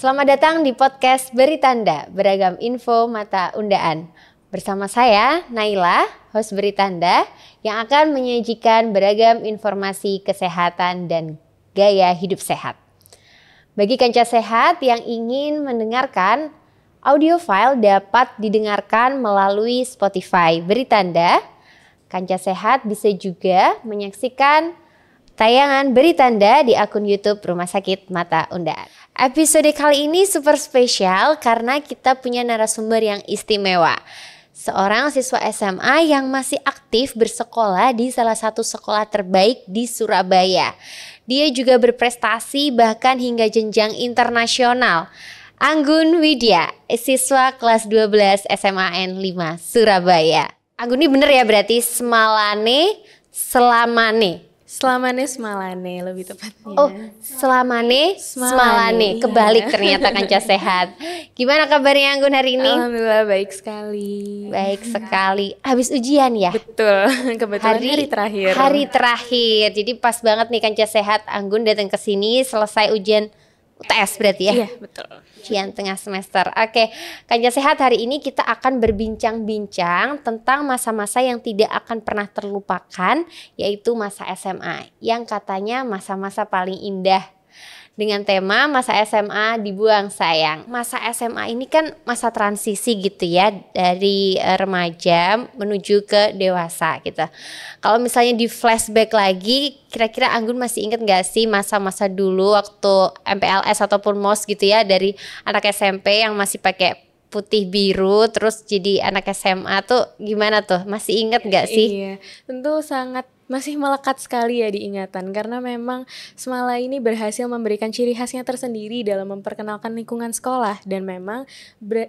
Selamat datang di podcast Beri Tanda, beragam info mata undaan. Bersama saya, Naila, host Beri Tanda, yang akan menyajikan beragam informasi kesehatan dan gaya hidup sehat. Bagi kanca sehat yang ingin mendengarkan, audio file dapat didengarkan melalui Spotify Beri Tanda. Kanca sehat bisa juga menyaksikan tayangan Beri Tanda di akun YouTube Rumah Sakit Mata Undaan. Episode kali ini super spesial karena kita punya narasumber yang istimewa. Seorang siswa SMA yang masih aktif bersekolah di salah satu sekolah terbaik di Surabaya. Dia juga berprestasi bahkan hingga jenjang internasional. Anggun Widya, siswa kelas 12 SMAN 5 Surabaya. Anggun ini bener ya berarti Selamane Semalane lebih tepatnya. Oh, Selamane. Kebalik ternyata kanca sehat. Gimana kabarnya Anggun hari ini? Alhamdulillah baik sekali. Baik sekali. Habis ujian ya? Betul. Kebetulan hari terakhir. Hari terakhir. Jadi pas banget nih kanca sehat Anggun datang ke sini selesai ujian UTS berarti ya? Iya, betul. Ujian tengah semester. Oke, kanca sehat hari ini kita akan berbincang-bincang tentang masa-masa yang tidak akan pernah terlupakan, yaitu masa SMA, yang katanya masa-masa paling indah. Dengan tema masa SMA dibuang sayang. Masa SMA ini kan masa transisi gitu ya, dari remaja menuju ke dewasa gitu. Kalau misalnya di flashback lagi, kira-kira Anggun masih inget gak sih masa-masa dulu waktu MPLS ataupun MOS gitu ya, dari anak SMP yang masih pakai putih biru terus jadi anak SMA tuh gimana tuh? Masih inget gak sih? Iya, tentu sangat masih melekat sekali ya diingatan karena memang Semala ini berhasil memberikan ciri khasnya tersendiri dalam memperkenalkan lingkungan sekolah dan memang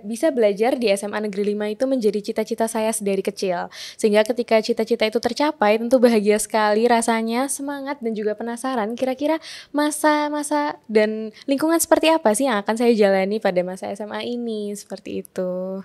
bisa belajar di SMA Negeri 5 itu menjadi cita-cita saya dari kecil. Sehingga ketika cita-cita itu tercapai tentu bahagia sekali rasanya, semangat dan juga penasaran kira-kira masa-masa dan lingkungan seperti apa sih yang akan saya jalani pada masa SMA ini, seperti itu.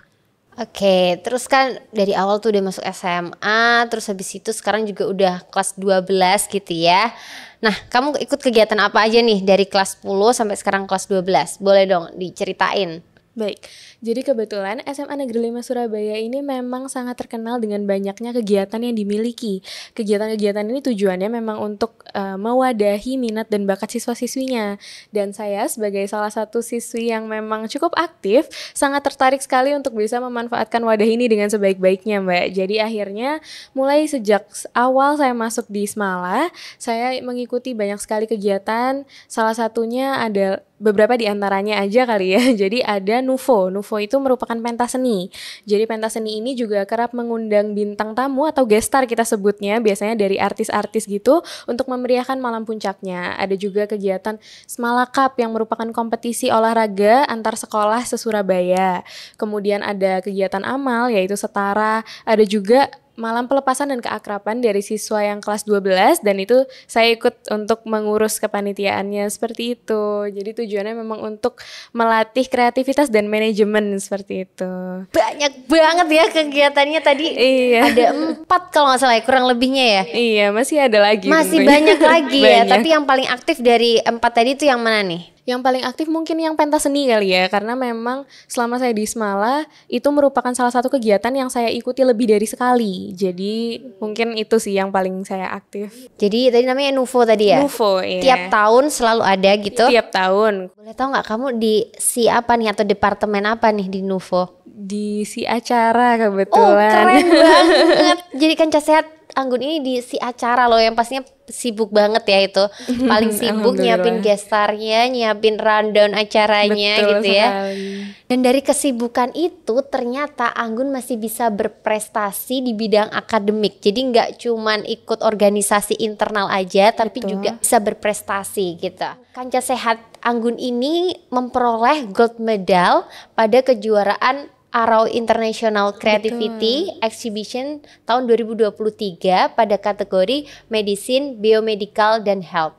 Oke, terus kan dari awal tuh udah masuk SMA, terus habis itu sekarang juga udah kelas 12 gitu ya. Nah, kamu ikut kegiatan apa aja nih dari kelas 10 sampai sekarang kelas 12? Boleh dong diceritain. Baik, jadi kebetulan SMA Negeri 5 Surabaya ini memang sangat terkenal dengan banyaknya kegiatan yang dimiliki. Kegiatan-kegiatan ini tujuannya memang untuk mewadahi minat dan bakat siswa-siswinya. Dan saya sebagai salah satu siswi yang memang cukup aktif, sangat tertarik sekali untuk bisa memanfaatkan wadah ini dengan sebaik-baiknya, Mbak. Jadi akhirnya mulai sejak awal saya masuk di Semala, saya mengikuti banyak sekali kegiatan. Salah satunya ada beberapa di antaranya aja kali ya. Jadi ada Nuvo itu merupakan pentas seni. Jadi pentas seni ini juga kerap mengundang bintang tamu atau guest star kita sebutnya, biasanya dari artis-artis gitu untuk memeriahkan malam puncaknya. Ada juga kegiatan Semala Cup yang merupakan kompetisi olahraga antar sekolah se-Surabaya. Kemudian ada kegiatan amal yaitu setara, ada juga malam pelepasan dan keakraban dari siswa yang kelas 12 dan itu saya ikut untuk mengurus kepanitiaannya seperti itu. Jadi tujuannya memang untuk melatih kreativitas dan manajemen seperti itu. Banyak banget ya kegiatannya tadi. Iya. Ada 4 kalau nggak salah ya, kurang lebihnya ya. Iya, masih ada lagi. Masih tentunya. banyak lagi ya, Banyak. tapi yang paling aktif dari 4 tadi itu yang mana nih? Yang paling aktif mungkin yang pentas seni kali ya, karena memang selama saya di Semala itu merupakan salah satu kegiatan yang saya ikuti lebih dari sekali. Jadi mungkin itu sih yang paling saya aktif. Jadi tadi namanya Nuvo tadi ya? Nuvo, iya. Tiap tahun selalu ada gitu? Tiap tahun. Boleh tahu nggak kamu di si apa nih atau departemen apa nih di Nuvo? Di si acara Oh, kebetulan. keren banget. Jadi kanca sehat Anggun ini di si acara loh yang pastinya sibuk banget ya itu. Paling sibuk nyiapin gestarnya, nyiapin rundown acaranya. Betul gitu ya. sekali. Dan dari kesibukan itu ternyata Anggun masih bisa berprestasi di bidang akademik. Jadi nggak cuman ikut organisasi internal aja, tapi Betul. juga bisa berprestasi gitu. Kanca sehat Anggun ini memperoleh gold medal pada kejuaraan Arau International Creativity Exhibition tahun 2023 pada kategori Medicine, Biomedical, dan Health.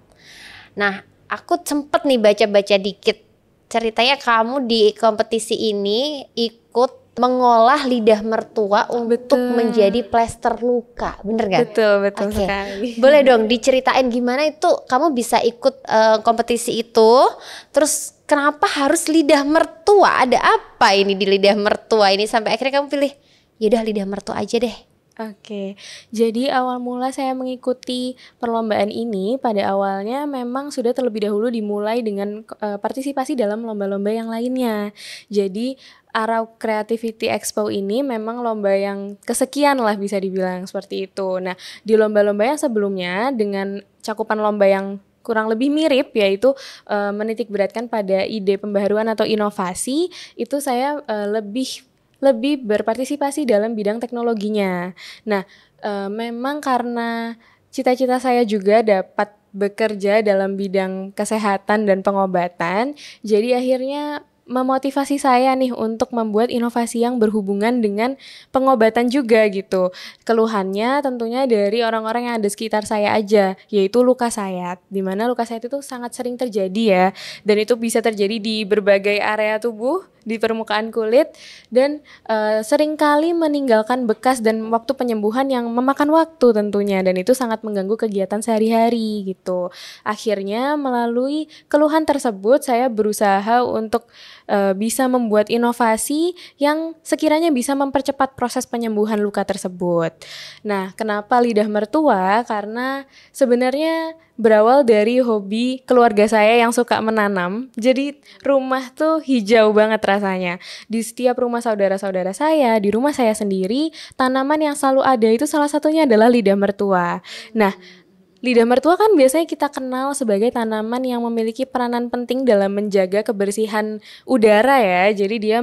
Nah, aku sempet nih baca-baca dikit. Ceritanya kamu di kompetisi ini ikut mengolah lidah mertua untuk menjadi plester luka, bener gak? Betul sekali. Boleh dong diceritain gimana itu kamu bisa ikut kompetisi itu, terus kenapa harus lidah mertua? Ada apa ini di lidah mertua ini sampai akhirnya kamu pilih, yaudah lidah mertua aja deh. Oke, jadi awal mula saya mengikuti perlombaan ini pada awalnya memang sudah terlebih dahulu dimulai dengan partisipasi dalam lomba-lomba yang lainnya. Jadi Arau Creativity Expo ini memang lomba yang kesekian lah bisa dibilang seperti itu. Nah, di lomba-lomba yang sebelumnya dengan cakupan lomba yang kurang lebih mirip, yaitu menitik beratkan pada ide pembaharuan atau inovasi, itu saya lebih berpartisipasi dalam bidang teknologinya. Nah, memang karena cita-cita saya juga dapat bekerja dalam bidang kesehatan dan pengobatan, jadi akhirnya memotivasi saya nih untuk membuat inovasi yang berhubungan dengan pengobatan juga gitu. Keluhannya tentunya dari orang-orang yang ada sekitar saya aja, yaitu luka sayat. Dimana luka sayat itu sangat sering terjadi ya, dan itu bisa terjadi di berbagai area tubuh, di permukaan kulit, dan seringkali meninggalkan bekas dan waktu penyembuhan yang memakan waktu tentunya, dan itu sangat mengganggu kegiatan sehari-hari gitu. Akhirnya melalui keluhan tersebut saya berusaha untuk bisa membuat inovasi yang sekiranya bisa mempercepat proses penyembuhan luka tersebut. Nah, kenapa lidah mertua? Karena sebenarnya berawal dari hobi keluarga saya yang suka menanam. Jadi rumah tuh hijau banget rasanya. Di setiap rumah saudara-saudara saya, di rumah saya sendiri, tanaman yang selalu ada itu salah satunya adalah lidah mertua. Nah, lidah mertua kan biasanya kita kenal sebagai tanaman yang memiliki peranan penting dalam menjaga kebersihan udara ya. Jadi dia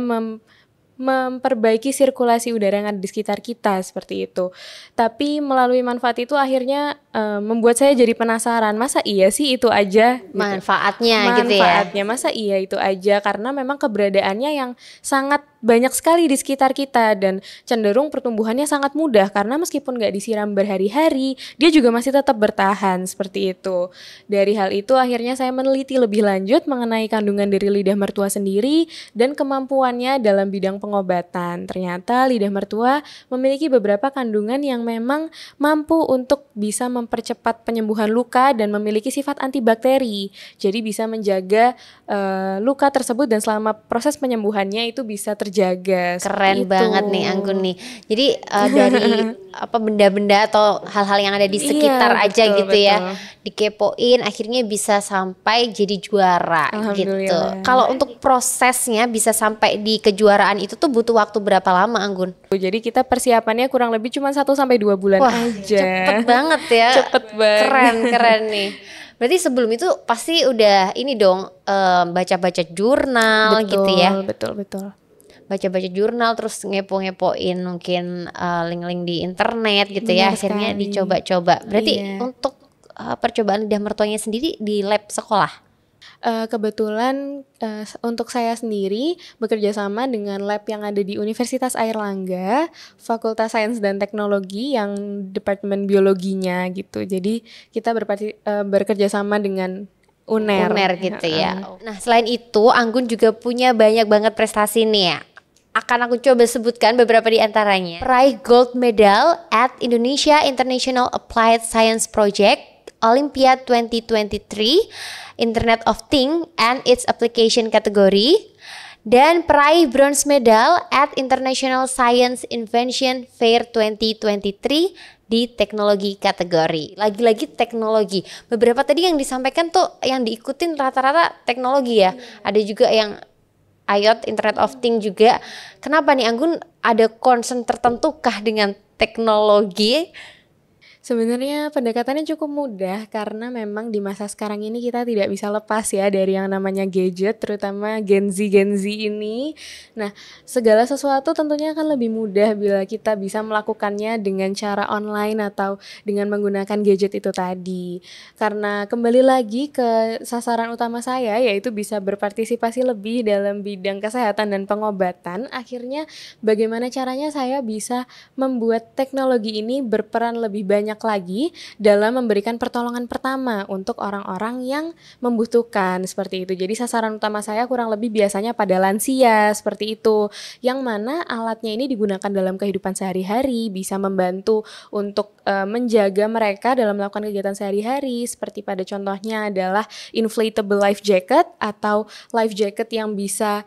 memperbaiki sirkulasi udara yang ada di sekitar kita seperti itu. Tapi melalui manfaat itu akhirnya membuat saya jadi penasaran, masa iya sih itu aja gitu. Manfaatnya gitu ya. Manfaatnya masa iya itu aja, karena memang keberadaannya yang sangat banyak sekali di sekitar kita dan cenderung pertumbuhannya sangat mudah karena meskipun gak disiram berhari-hari, dia juga masih tetap bertahan seperti itu. Dari hal itu akhirnya saya meneliti lebih lanjut mengenai kandungan dari lidah mertua sendiri dan kemampuannya dalam bidang pengobatan. Ternyata lidah mertua memiliki beberapa kandungan yang memang mampu untuk bisa mempercepat penyembuhan luka dan memiliki sifat antibakteri. Jadi bisa menjaga luka tersebut dan selama proses penyembuhannya itu bisa terjaga. Keren banget nih Anggun nih. Jadi dari benda-benda atau hal-hal yang ada di sekitar aja gitu ya, dikepoin akhirnya bisa sampai jadi juara gitu. Kalau untuk prosesnya bisa sampai di kejuaraan itu tuh butuh waktu berapa lama Anggun? Jadi kita persiapannya kurang lebih cuma 1-2 bulan aja. Cepet banget ya. Cepet banget. Keren nih. Berarti sebelum itu pasti udah ini dong baca-baca jurnal gitu ya. Betul. Baca-baca jurnal terus ngepo-ngepoin mungkin link-link di internet gitu ya. Akhirnya dicoba-coba. Berarti untuk percobaan lidah mertuanya sendiri di lab sekolah? Kebetulan untuk saya sendiri bekerja sama dengan lab yang ada di Universitas Airlangga, Fakultas Sains dan Teknologi yang Departemen Biologinya gitu. Jadi kita bekerja sama dengan UNER gitu ya. Nah, selain itu Anggun juga punya banyak banget prestasi nih ya. Akan aku coba sebutkan beberapa di antaranya. Peraih gold medal at Indonesia International Applied Science Project Olympiad 2023 Internet of Things and its Application kategori, dan peraih bronze medal at International Science Invention Fair 2023 di teknologi kategori. Lagi-lagi teknologi. Beberapa tadi yang disampaikan tuh yang diikutin rata-rata teknologi ya. Ada juga yang IoT, Internet of Things juga. Kenapa nih Anggun ada concern tertentu kah dengan teknologi? Sebenarnya pendekatannya cukup mudah karena memang di masa sekarang ini kita tidak bisa lepas ya dari yang namanya gadget, terutama Gen Z ini. Nah, segala sesuatu tentunya akan lebih mudah bila kita bisa melakukannya dengan cara online atau dengan menggunakan gadget itu tadi. Karena kembali lagi ke sasaran utama saya, yaitu bisa berpartisipasi lebih dalam bidang kesehatan dan pengobatan. Akhirnya bagaimana caranya saya bisa membuat teknologi ini berperan lebih banyak banyak lagi dalam memberikan pertolongan pertama untuk orang-orang yang membutuhkan seperti itu. Jadi sasaran utama saya kurang lebih biasanya pada lansia seperti itu, yang mana alatnya ini digunakan dalam kehidupan sehari-hari, bisa membantu untuk menjaga mereka dalam melakukan kegiatan sehari-hari, seperti pada contohnya adalah inflatable life jacket atau life jacket yang bisa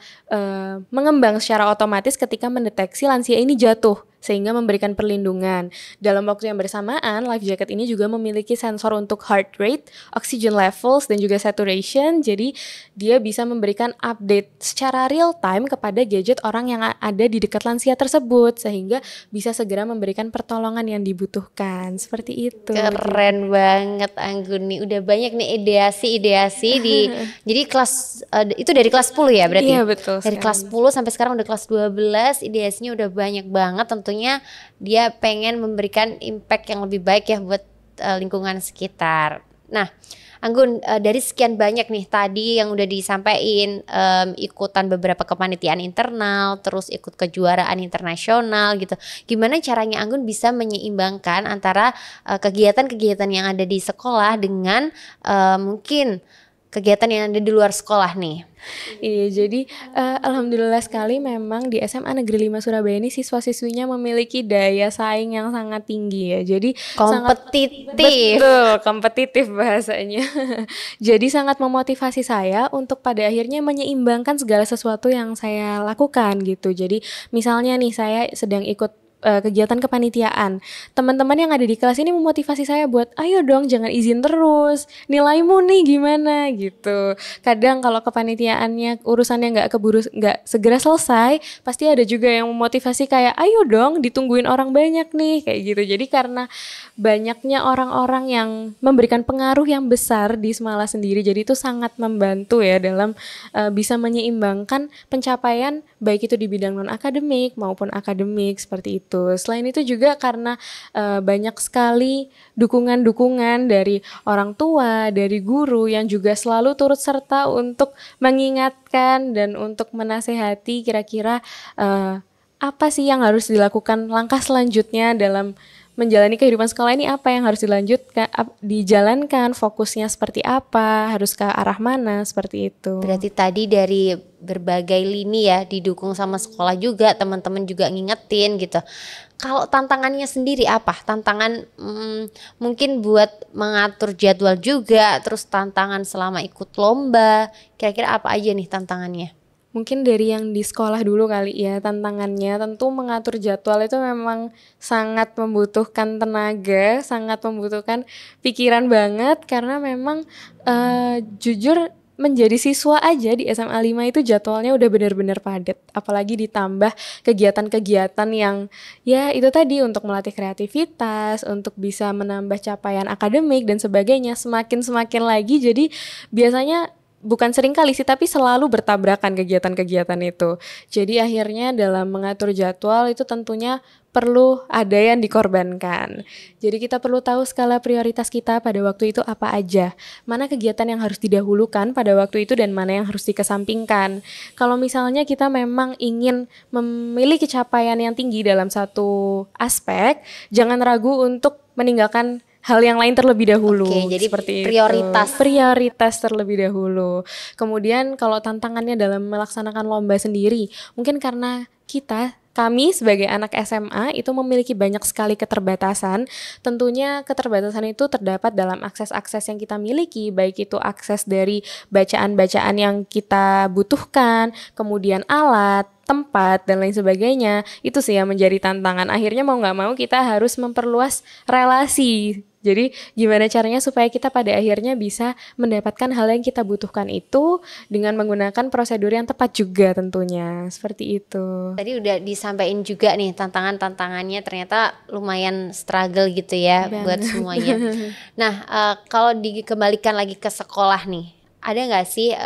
mengembang secara otomatis ketika mendeteksi lansia ini jatuh, sehingga memberikan perlindungan. Dalam waktu yang bersamaan, life jacket ini juga memiliki sensor untuk heart rate, oxygen levels, dan juga saturation. Jadi dia bisa memberikan update secara real time kepada gadget orang yang ada di dekat lansia tersebut, sehingga bisa segera memberikan pertolongan yang dibutuhkan. Seperti itu. Keren banget Angguni, udah banyak nih ideasi di jadi kelas itu dari kelas 10 ya berarti? Iya, betul. Dari kelas 10 sampai sekarang udah kelas 12, ideasinya udah banyak banget. Tentunya dia pengen memberikan impact yang lebih baik ya buat lingkungan sekitar. Nah, Anggun, dari sekian banyak nih tadi yang udah disampaikan, ikutan beberapa kepanitiaan internal, terus ikut kejuaraan internasional gitu. Gimana caranya Anggun bisa menyeimbangkan antara kegiatan-kegiatan yang ada di sekolah dengan mungkin kegiatan yang ada di luar sekolah nih? Iya, jadi alhamdulillah sekali memang di SMA Negeri 5 Surabaya ini siswa-siswinya memiliki daya saing yang sangat tinggi ya. Jadi kompetitif. Betul, kompetitif bahasanya. Jadi sangat memotivasi saya untuk pada akhirnya menyeimbangkan segala sesuatu yang saya lakukan gitu. Jadi misalnya nih saya sedang ikut kegiatan kepanitiaan, teman-teman yang ada di kelas ini memotivasi saya buat ayo dong jangan izin terus, nilaimu nih gimana gitu. Kadang kalau kepanitiaannya urusannya nggak segera selesai, pasti ada juga yang memotivasi kayak ayo dong ditungguin orang banyak nih kayak gitu. Jadi karena banyaknya orang-orang yang memberikan pengaruh yang besar di Semala sendiri, jadi itu sangat membantu ya dalam bisa menyeimbangkan pencapaian baik itu di bidang non akademik maupun akademik seperti itu. Selain itu juga karena banyak sekali dukungan-dukungan dari orang tua, dari guru yang juga selalu turut serta untuk mengingatkan dan untuk menasehati kira-kira apa sih yang harus dilakukan langkah selanjutnya dalam menjalani kehidupan sekolah ini, apa yang harus dijalankan, fokusnya seperti apa, harus ke arah mana, seperti itu. Berarti tadi dari berbagai lini ya, didukung sama sekolah juga, teman-teman juga ngingetin gitu. Kalau tantangannya sendiri apa? Tantangan mungkin buat mengatur jadwal juga, terus tantangan selama ikut lomba, kira-kira apa aja nih tantangannya? Mungkin dari yang di sekolah dulu kali ya, tantangannya tentu mengatur jadwal itu memang sangat membutuhkan tenaga, sangat membutuhkan pikiran banget, karena memang jujur menjadi siswa aja di SMA 5 itu jadwalnya udah benar-benar padat, apalagi ditambah kegiatan-kegiatan yang ya itu tadi untuk melatih kreativitas, untuk bisa menambah capaian akademik dan sebagainya, semakin lagi. Jadi biasanya bukan sering kali sih, tapi selalu bertabrakan kegiatan-kegiatan itu. Jadi akhirnya dalam mengatur jadwal itu tentunya perlu ada yang dikorbankan. Jadi kita perlu tahu skala prioritas kita pada waktu itu apa aja. Mana kegiatan yang harus didahulukan pada waktu itu dan mana yang harus dikesampingkan. Kalau misalnya kita memang ingin memiliki capaian yang tinggi dalam satu aspek, jangan ragu untuk meninggalkan hal yang lain terlebih dahulu. Oke, jadi seperti prioritas terlebih dahulu. Kemudian kalau tantangannya dalam melaksanakan lomba sendiri, mungkin karena kami sebagai anak SMA itu memiliki banyak sekali keterbatasan. Tentunya keterbatasan itu terdapat dalam akses-akses yang kita miliki, baik itu akses dari bacaan-bacaan yang kita butuhkan, kemudian alat, tempat, dan lain sebagainya. Itu sih yang menjadi tantangan. Akhirnya mau gak mau kita harus memperluas relasi. Jadi gimana caranya supaya kita pada akhirnya bisa mendapatkan hal yang kita butuhkan itu dengan menggunakan prosedur yang tepat juga tentunya. Seperti itu. Tadi udah disampaikan juga nih tantangannya ternyata lumayan struggle gitu ya. Bener. Buat semuanya. Nah kalau dikembalikan lagi ke sekolah nih, ada gak sih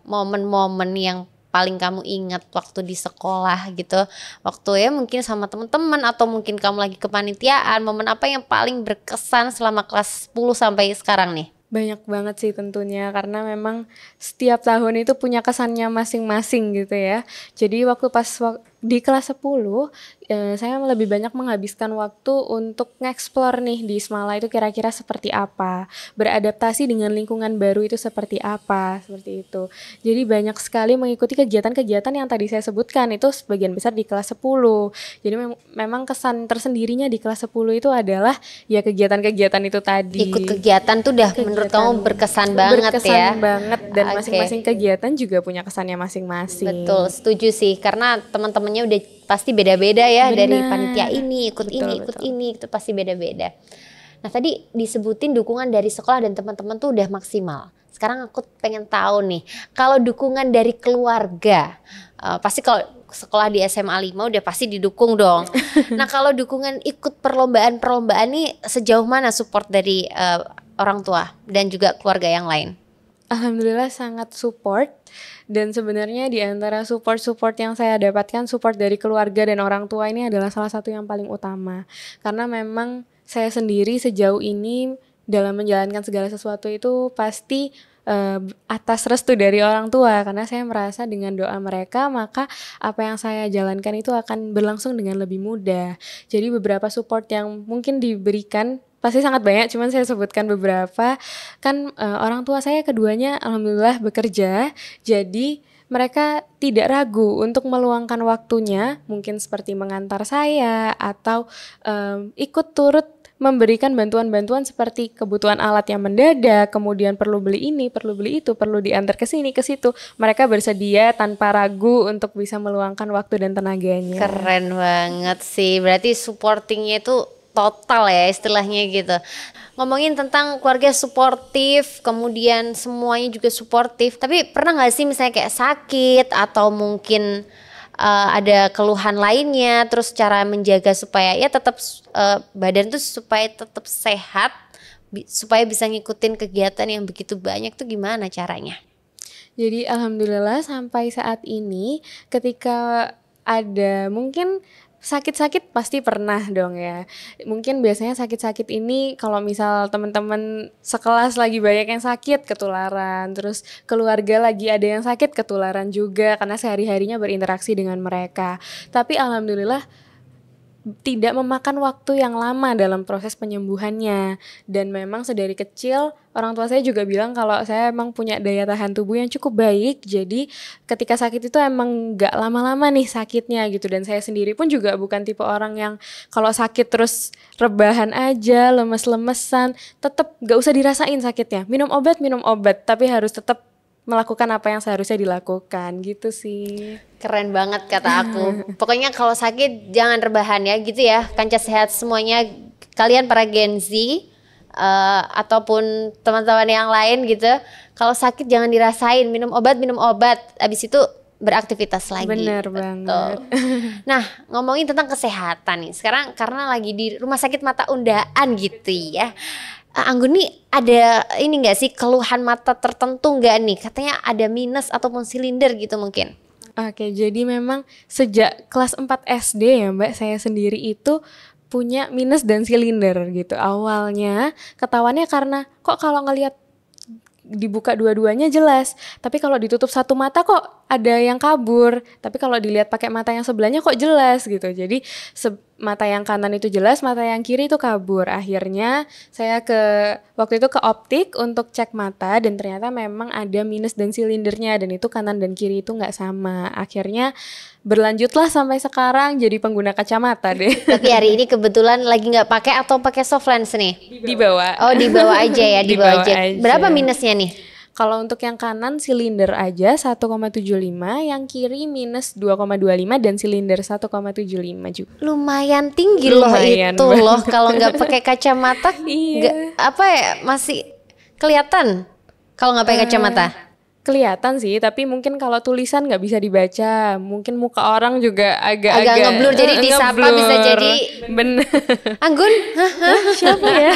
momen-momen yang paling kamu ingat waktu di sekolah gitu, waktu ya mungkin sama teman-teman atau mungkin kamu lagi kepanitiaan, momen apa yang paling berkesan selama kelas 10 sampai sekarang nih? Banyak banget sih tentunya, karena memang setiap tahun itu punya kesannya masing-masing gitu ya. Jadi waktu pas di kelas 10 saya lebih banyak menghabiskan waktu untuk nge-explore nih di Smala itu kira-kira seperti apa, beradaptasi dengan lingkungan baru itu seperti apa, seperti itu. Jadi banyak sekali mengikuti kegiatan-kegiatan yang tadi saya sebutkan, itu sebagian besar di kelas 10. Jadi memang kesan tersendirinya di kelas 10 itu adalah ya kegiatan-kegiatan itu tadi. Ikut kegiatan tuh udah menurut kamu berkesan banget ya. Berkesan banget, dan masing-masing kegiatan juga punya kesannya masing-masing. Betul, setuju sih, karena teman-temannya udah pasti beda-beda ya. Benar. Dari panitia ini ikut ini itu pasti beda-beda. Nah tadi disebutin dukungan dari sekolah dan teman-teman tuh udah maksimal. Sekarang aku pengen tahu nih, kalau dukungan dari keluarga, pasti kalau sekolah di SMA 5 udah pasti didukung dong. Nah kalau dukungan ikut perlombaan nih sejauh mana support dari orang tua dan juga keluarga yang lain? Alhamdulillah sangat support, dan sebenarnya di antara support yang saya dapatkan, support dari keluarga dan orang tua ini adalah salah satu yang paling utama. Karena memang saya sendiri sejauh ini dalam menjalankan segala sesuatu itu pasti atas restu dari orang tua, karena saya merasa dengan doa mereka maka apa yang saya jalankan itu akan berlangsung dengan lebih mudah. Jadi beberapa support yang mungkin diberikan pasti sangat banyak, cuman saya sebutkan beberapa. Kan orang tua saya keduanya alhamdulillah bekerja, jadi mereka tidak ragu untuk meluangkan waktunya, mungkin seperti mengantar saya atau ikut turut memberikan bantuan-bantuan seperti kebutuhan alat yang mendadak, kemudian perlu beli ini, perlu beli itu, perlu diantar ke sini, ke situ. Mereka bersedia tanpa ragu untuk bisa meluangkan waktu dan tenaganya. Keren banget sih, berarti supportingnya itu total ya istilahnya gitu. Ngomongin tentang keluarga suportif, kemudian semuanya juga suportif, tapi pernah gak sih misalnya kayak sakit atau mungkin ada keluhan lainnya, terus cara menjaga supaya ya tetap badan tuh supaya tetap sehat, supaya bisa ngikutin kegiatan yang begitu banyak tuh gimana caranya? Jadi alhamdulillah sampai saat ini ketika ada mungkin sakit-sakit pasti pernah dong ya. Mungkin biasanya sakit-sakit ini kalau misal teman-teman sekelas lagi banyak yang sakit ketularan, terus keluarga lagi ada yang sakit ketularan juga karena sehari-harinya berinteraksi dengan mereka. Tapi alhamdulillah tidak memakan waktu yang lama dalam proses penyembuhannya, dan memang sedari kecil orang tua saya juga bilang kalau saya emang punya daya tahan tubuh yang cukup baik, jadi ketika sakit itu emang gak lama-lama nih sakitnya gitu. Dan saya sendiri pun juga bukan tipe orang yang kalau sakit terus rebahan aja, lemes-lemesan, tetap gak usah dirasain sakitnya, minum obat, tapi harus tetap melakukan apa yang seharusnya dilakukan gitu sih. Keren banget kata aku. Pokoknya kalau sakit jangan rebahan ya gitu ya. Kanca sehat semuanya, kalian para Gen Z ataupun teman-teman yang lain gitu. Kalau sakit jangan dirasain, minum obat, abis itu beraktivitas lagi. Bener banget. Nah ngomongin tentang kesehatan nih, sekarang karena lagi di Rumah Sakit Mata Undaan gitu ya. Anggun nih ada ini gak sih keluhan mata tertentu gak nih? Katanya ada minus ataupun silinder gitu mungkin. Oke, jadi memang sejak kelas 4 SD ya Mbak, saya sendiri itu punya minus dan silinder gitu. Awalnya ketahuannya karena kok kalau ngelihat dibuka dua-duanya jelas, tapi kalau ditutup satu mata kok ada yang kabur, tapi kalau dilihat pakai mata yang sebelahnya kok jelas gitu. Jadi mata yang kanan itu jelas, mata yang kiri itu kabur. Akhirnya saya waktu itu ke optik untuk cek mata, dan ternyata memang ada minus dan silindernya, dan itu kanan dan kiri itu nggak sama. Akhirnya berlanjutlah sampai sekarang jadi pengguna kacamata deh. Tapi hari ini kebetulan lagi nggak pakai atau pakai soft lens nih? Dibawa. Oh dibawa aja ya, dibawa aja. Berapa minusnya nih? Kalau untuk yang kanan silinder aja 1,75, yang kiri minus 2,25 dan silinder 1,75 juga. Lumayan tinggi lumayan itu loh kalau nggak pakai kacamata. Iya. Masih kelihatan kalau nggak pakai kacamata. Kelihatan sih, tapi mungkin kalau tulisan nggak bisa dibaca, mungkin muka orang juga agak ngeblur, jadi disapa bisa jadi bener. Anggun, siapa ya?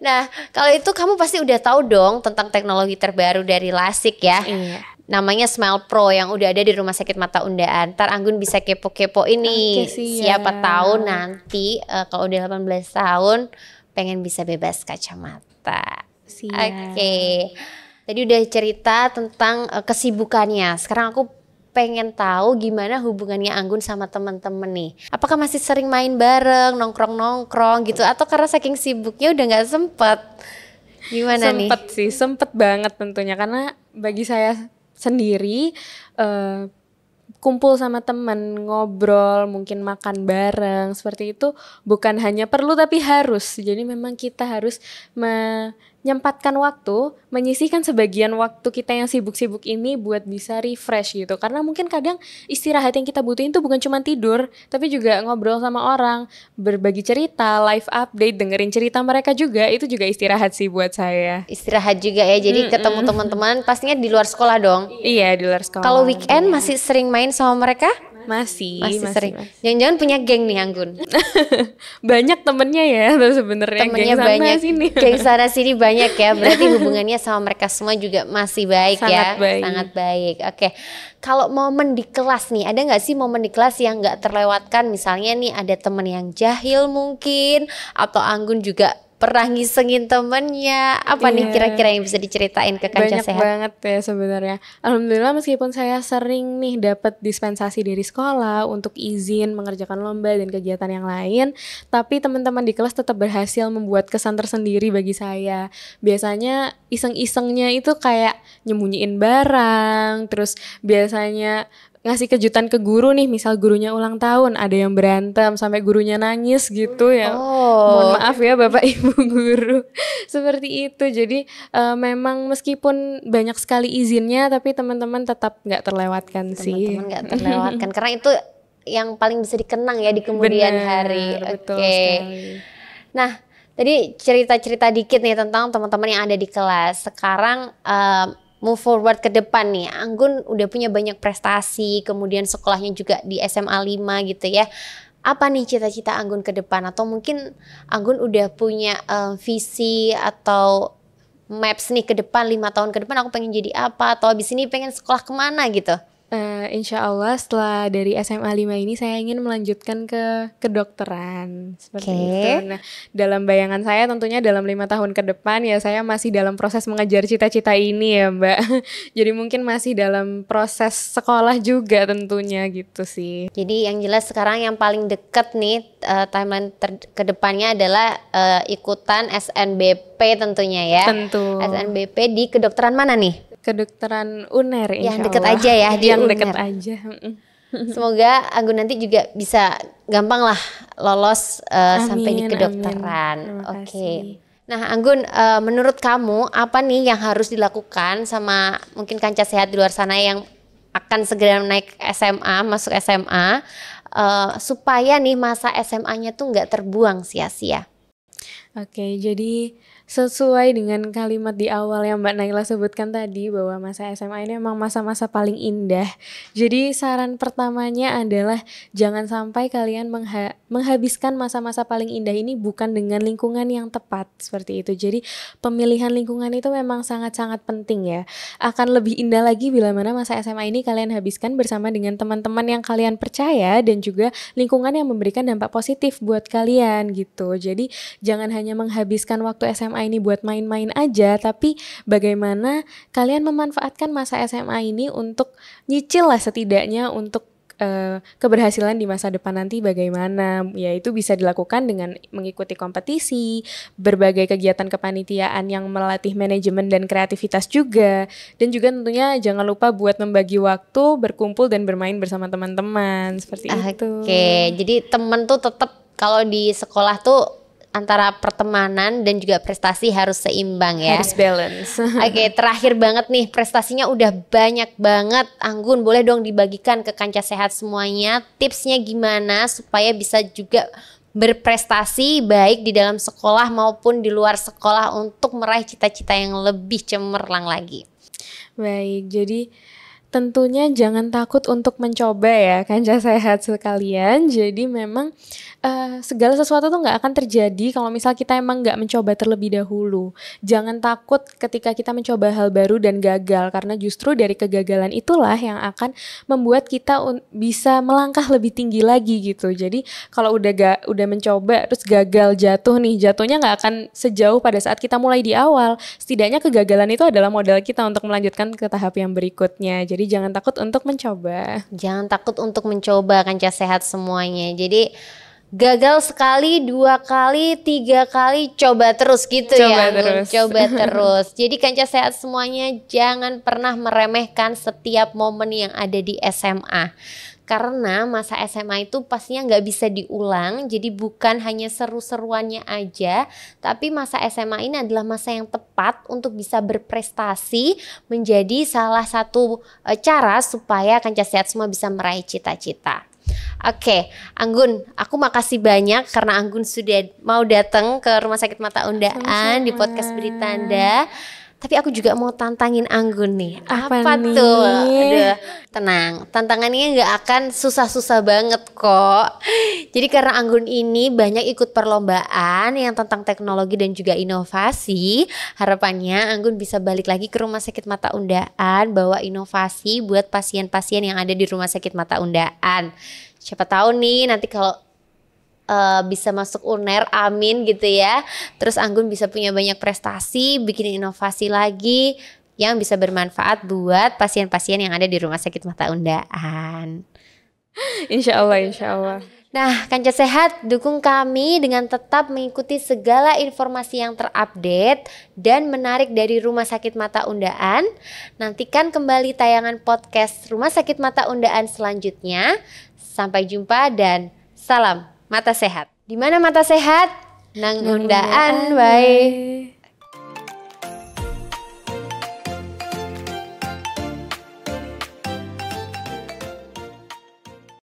Nah, kalau itu kamu pasti udah tahu dong tentang teknologi terbaru dari LASIK ya. Iya. Namanya Smile Pro yang udah ada di Rumah Sakit Mata Undaan. Ntar Anggun bisa kepo-kepo ini. Siapa tahu nanti kalau udah 18 tahun pengen bisa bebas kacamata. Oke. Tadi udah cerita tentang kesibukannya. Sekarang aku pengen tahu gimana hubungannya Anggun sama teman-teman nih. Apakah masih sering main bareng, nongkrong-nongkrong gitu, atau karena saking sibuknya udah nggak sempet? Gimana nih? Sempet banget tentunya, karena bagi saya sendiri kumpul sama teman, ngobrol, mungkin makan bareng, seperti itu bukan hanya perlu tapi harus. Jadi memang kita harus menyempatkan waktu, menyisihkan sebagian waktu kita yang sibuk-sibuk ini buat bisa refresh gitu. Karena mungkin kadang istirahat yang kita butuhin tuh bukan cuma tidur, tapi juga ngobrol sama orang, berbagi cerita, live update, dengerin cerita mereka juga, itu juga istirahat sih buat saya. Istirahat juga ya, jadi ketemu teman-teman pastinya di luar sekolah dong. Iya, di luar sekolah. Kalau weekend masih sering main sama mereka? Masih sering. Jangan-jangan punya geng nih Anggun. Banyak temennya ya sebenarnya. Temennya geng banyak. Sana sini. Geng sana sini banyak ya. Berarti hubungannya sama mereka semua juga masih baik. Sangat ya. baik. Sangat baik. Oke. Kalau momen di kelas nih, ada nggak sih momen di kelas yang nggak terlewatkan? Misalnya nih ada temen yang jahil mungkin, atau Anggun juga pernah ngisengin temennya. Apa nih kira-kira yang bisa diceritain ke Kancah Sehat? Banyak banget ya sebenarnya. Alhamdulillah meskipun saya sering nih dapat dispensasi dari sekolah untuk izin mengerjakan lomba dan kegiatan yang lain, tapi teman-teman di kelas tetap berhasil membuat kesan tersendiri bagi saya. Biasanya iseng-isengnya itu kayak nyembunyiin barang, terus biasanya ngasih kejutan ke guru nih, misal gurunya ulang tahun, ada yang berantem sampai gurunya nangis gitu ya. Mohon maaf ya Bapak Ibu guru. Seperti itu. Jadi memang meskipun banyak sekali izinnya, tapi teman-teman tetap nggak terlewatkan sih. Teman-teman nggak terlewatkan karena itu yang paling bisa dikenang ya di kemudian hari. Oke. Nah, tadi cerita-cerita dikit nih tentang teman-teman yang ada di kelas. Sekarang move forward ke depan nih, Anggun udah punya banyak prestasi, kemudian sekolahnya juga di SMA 5 gitu ya. Apa nih cita-cita Anggun ke depan? Atau mungkin Anggun udah punya visi atau maps nih ke depan, 5 tahun ke depan aku pengen jadi apa? Atau abis ini pengen sekolah kemana gitu? Insya Allah setelah dari SMA 5 ini saya ingin melanjutkan ke kedokteran seperti itu. Nah, dalam bayangan saya tentunya dalam 5 tahun ke depan ya saya masih dalam proses mengejar cita-cita ini ya Mbak. Jadi mungkin masih dalam proses sekolah juga tentunya gitu sih. Jadi yang jelas sekarang yang paling deket nih timeline ke depannya adalah ikutan SNBP tentunya ya. Tentu. SNBP di kedokteran mana nih? Kedokteran UNER yang deket aja ya di yang UNER. Deket aja. Semoga Anggun nanti juga bisa gampang lah lolos sampai di kedokteran. Oke. Nah Anggun, menurut kamu apa nih yang harus dilakukan sama mungkin Kancah Sehat di luar sana yang akan segera naik SMA, masuk SMA, supaya nih masa SMA-nya tuh nggak terbuang sia-sia? Oke, jadi sesuai dengan kalimat di awal yang Mbak Naila sebutkan tadi bahwa masa SMA ini memang masa-masa paling indah. Jadi saran pertamanya adalah jangan sampai kalian menghabiskan masa-masa paling indah ini bukan dengan lingkungan yang tepat seperti itu. Jadi pemilihan lingkungan itu memang sangat-sangat penting ya. Akan lebih indah lagi bila mana masa SMA ini kalian habiskan bersama dengan teman-teman yang kalian percaya dan juga lingkungan yang memberikan dampak positif buat kalian gitu. Jadi jangan hanya menghabiskan waktu SMA ini buat main-main aja, tapi bagaimana kalian memanfaatkan masa SMA ini untuk nyicil lah setidaknya untuk keberhasilan di masa depan nanti bagaimana, yaitu bisa dilakukan dengan mengikuti kompetisi, berbagai kegiatan kepanitiaan yang melatih manajemen dan kreativitas juga, dan juga tentunya jangan lupa buat membagi waktu, berkumpul dan bermain bersama teman-teman seperti itu. Oke, jadi teman tuh tetap kalau di sekolah tuh antara pertemanan dan juga prestasi harus seimbang ya. Harus balance. Oke, terakhir banget nih, prestasinya udah banyak banget. Anggun, boleh dong dibagikan ke Kancah Sehat semuanya. Tipsnya gimana supaya bisa juga berprestasi baik di dalam sekolah maupun di luar sekolah untuk meraih cita-cita yang lebih cemerlang lagi. Baik, jadi tentunya jangan takut untuk mencoba ya Kancah Sehat sekalian. Jadi memang segala sesuatu tuh gak akan terjadi kalau misal kita emang gak mencoba terlebih dahulu. Jangan takut ketika kita mencoba hal baru dan gagal, karena justru dari kegagalan itulah yang akan membuat kita bisa melangkah lebih tinggi lagi gitu. Jadi kalau udah mencoba terus gagal, jatuhnya gak akan sejauh pada saat kita mulai di awal. Setidaknya kegagalan itu adalah modal kita untuk melanjutkan ke tahap yang berikutnya. Jadi Jadi jangan takut untuk mencoba. Jangan takut untuk mencoba Kanca Sehat semuanya. Jadi gagal sekali, 2 kali, 3 kali, coba terus gitu ya. Coba terus. Jadi Kanca Sehat semuanya jangan pernah meremehkan setiap momen yang ada di SMA. Karena masa SMA itu pastinya nggak bisa diulang. Jadi bukan hanya seru-seruannya aja, tapi masa SMA ini adalah masa yang tepat untuk bisa berprestasi, menjadi salah satu cara supaya Kanca Sehat semua bisa meraih cita-cita. Oke, Anggun, aku makasih banyak karena Anggun sudah mau datang ke Rumah Sakit Mata Undaan di podcast Beritanda. Tapi aku juga mau tantangin Anggun nih. Apa nih? tuh? Aduh, tenang, tantangannya nggak akan susah-susah banget kok. Jadi karena Anggun ini banyak ikut perlombaan yang tentang teknologi dan juga inovasi, harapannya Anggun bisa balik lagi ke Rumah Sakit Mata Undaan, bawa inovasi buat pasien-pasien yang ada di Rumah Sakit Mata Undaan. Siapa tahu nih nanti kalau bisa masuk UNER, amin gitu ya. Terus Anggun bisa punya banyak prestasi, bikin inovasi lagi yang bisa bermanfaat buat pasien-pasien yang ada di Rumah Sakit Mata Undaan. Insya Allah, insya Allah. Nah, Kanca Sehat, dukung kami dengan tetap mengikuti segala informasi yang terupdate dan menarik dari Rumah Sakit Mata Undaan. Nantikan kembali tayangan podcast Rumah Sakit Mata Undaan selanjutnya. Sampai jumpa dan salam Mata Sehat. Di mana mata sehat? Nang undaan wae.